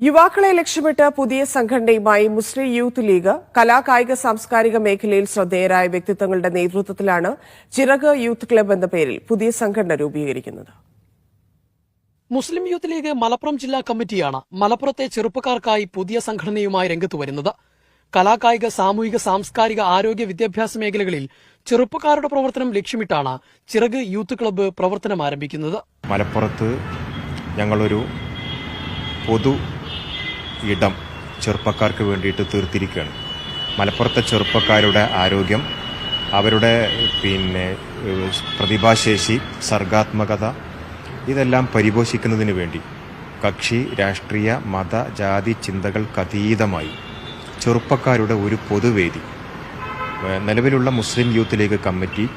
യുവാക്കളെ ലക്ഷ്യമിട്ട് പുതിയ സംഘടനയുമായി മുസ്ലിം യൂത്ത് ലീഗ് കലാകായിക സാംസ്കാരിക മേഖലയിൽ ശ്രദ്ധേയരായ വ്യക്തിത്വങ്ങളുടെ നേതൃത്വത്തിലാണ് ചിറക് യൂത്ത് ക്ലബ്ബ് എന്ന പേരിൽ പുതിയ സംഘടന രൂപീകരിക്കുന്നത്. മുസ്ലിം യൂത്ത് ലീഗ് മലപ്പുറം ജില്ലാ കമ്മിറ്റിയാണ് മലപ്പുറത്തെ ചെറുപ്പക്കാർക്കായി പുതിയ സംഘടനയുമായി രംഗത്ത് വരുന്നത്. കലാകായിക സാമൂഹിക സാംസ്കാരിക ആരോഗ്യ വിദ്യാഭ്യാസ മേഖലകളിൽ ചെറുപ്പക്കാരുടെ പ്രവർത്തനം ലക്ഷ്യമിട്ടാണ് ചിറക് യൂത്ത് ക്ലബ്ബ് പ്രവർത്തനം ആരംഭിക്കുന്നത്. മലപ്പുറത്ത് ഞങ്ങളൊരു പൊതു ഇടം ചെറുപ്പക്കാർക്ക് വേണ്ടിയിട്ട് തീർത്തിരിക്കുകയാണ്. മലപ്പുറത്തെ ചെറുപ്പക്കാരുടെ ആരോഗ്യം, അവരുടെ പ്രതിഭാശേഷി, സർഗാത്മകത ഇതെല്ലാം പരിപോഷിക്കുന്നതിന് വേണ്ടി കക്ഷി രാഷ്ട്രീയ മത ജാതി ചിന്തകൾക്കതീതമായി ചെറുപ്പക്കാരുടെ ഒരു പൊതുവേദി നിലവിലുള്ള മുസ്ലിം യൂത്ത് ലീഗ് കമ്മിറ്റി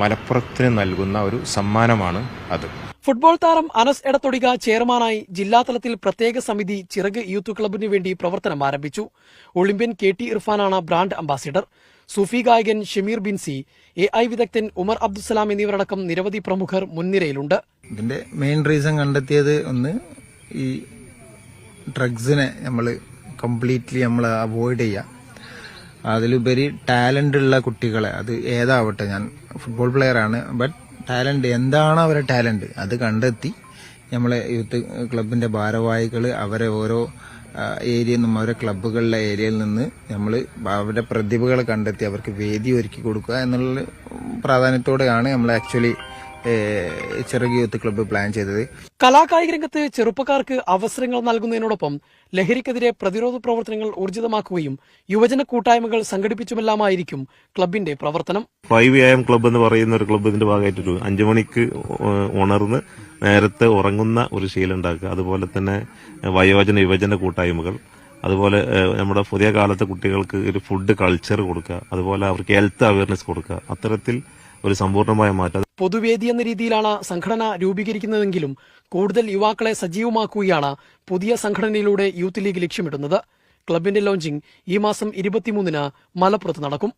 മലപ്പുറത്തിന് നൽകുന്ന ഒരു സമ്മാനമാണ് അത്. ഫുട്ബോൾ താരം അനസ് എടത്തൊടിക ചെയർമാനായി ജില്ലാതലത്തിൽ പ്രത്യേക സമിതി ചിറക് യൂത്ത് ക്ലബിന് വേണ്ടി പ്രവർത്തനം ആരംഭിച്ചു. ഒളിമ്പ്യൻ KT ഇർഫാനാണ് ബ്രാൻഡ് അംബാസിഡർ. സൂഫി ഗായകൻ ഷമീർ ബിൻസി, AI വിദഗ്ധൻ ഉമർ അബ്ദുസലാം എന്നിവരടക്കം നിരവധി പ്രമുഖർ മുൻനിരയിലുണ്ട്. ഇതിന്റെ മെയിൻ റീസൺ കണ്ടെത്തിയത് ഒന്ന്, ഈ ഡ്രഗ്സിനെ നമ്മൾ കംപ്ലീറ്റ്ലി അവോയ്ഡ് ചെയ്യുക. അതിലുപരി ടാലന്റ് ഉള്ള കുട്ടികളെ, അത് ഏതാവട്ടെ, ഞാൻ ഫുട്ബോൾ പ്ലെയറാണ്, ബട്ട് ടാലന്റ് എന്താണ് അവരുടെ ടാലന്റ് അത് കണ്ടെത്തി നമ്മളെ യൂത്ത് ക്ലബിന്റെ ഭാരവാഹികൾ അവരെ ഓരോ ഏരിയയിൽ നിന്നും അവരുടെ ക്ലബ്ബുകളിലെ ഏരിയയിൽ നിന്ന് നമ്മൾ അവരുടെ പ്രതിഭകളെ കണ്ടെത്തി അവർക്ക് വേദി ഒരുക്കി കൊടുക്കുക എന്നുള്ള പ്രാധാന്യത്തോടെയാണ് നമ്മൾ ആക്ച്വലി ചിറക് യൂത്ത് ക്ലബ്ബ് പ്ലാൻ ചെയ്തത്. കലാകായിക രംഗത്ത് ചെറുപ്പക്കാർക്ക് അവസരങ്ങൾ നൽകുന്നതിനോടൊപ്പം ലഹരിക്കെതിരെ പ്രതിരോധ പ്രവർത്തനങ്ങൾ ഊർജിതമാക്കുകയും യുവജന കൂട്ടായ്മകൾ സംഘടിപ്പിച്ചുമെല്ലാമായിരിക്കും ക്ലബിന്റെ പ്രവർത്തനം. 5am ക്ലബ്ബ് എന്ന് പറയുന്ന ഒരു ക്ലബ്ബ് ഇതിന്റെ ഭാഗമായിട്ടൊരു 5 മണിക്ക് ഉണർന്ന് നേരത്തെ ഉറങ്ങുന്ന ഒരു ശീലം ഉണ്ടാക്കുക. അതുപോലെ തന്നെ വയോജന യുവജന കൂട്ടായ്മകൾ, അതുപോലെ നമ്മുടെ പുതിയ കാലത്തെ കുട്ടികൾക്ക് ഒരു ഫുഡ് കൾച്ചർ കൊടുക്കുക, അതുപോലെ അവർക്ക് ഹെൽത്ത് അവയർനെസ് കൊടുക്കുക. അത്തരത്തിൽ ഒരു സമ്പൂർണ്ണമായ മാറ്റം. പൊതുവേദി എന്ന രീതിയിലാണ് സംഘടന രൂപീകരിക്കുന്നതെങ്കിലും കൂടുതൽ യുവാക്കളെ സജീവമാക്കുകയാണ് പുതിയ സംഘടനയിലൂടെ യൂത്ത് ലീഗ് ലക്ഷ്യമിടുന്നത്. ക്ലബിന്റെ ലോഞ്ചിംഗ് ഈ മാസം 23-ന് മലപ്പുറത്ത് നടക്കും.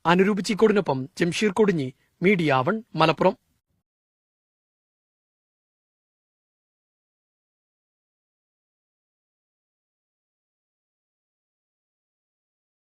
അനുരൂപ് ചീക്കോടിനൊപ്പം ജംഷീർ കൊടിഞ്ഞി, മീഡിയ 1, മലപ്പുറം.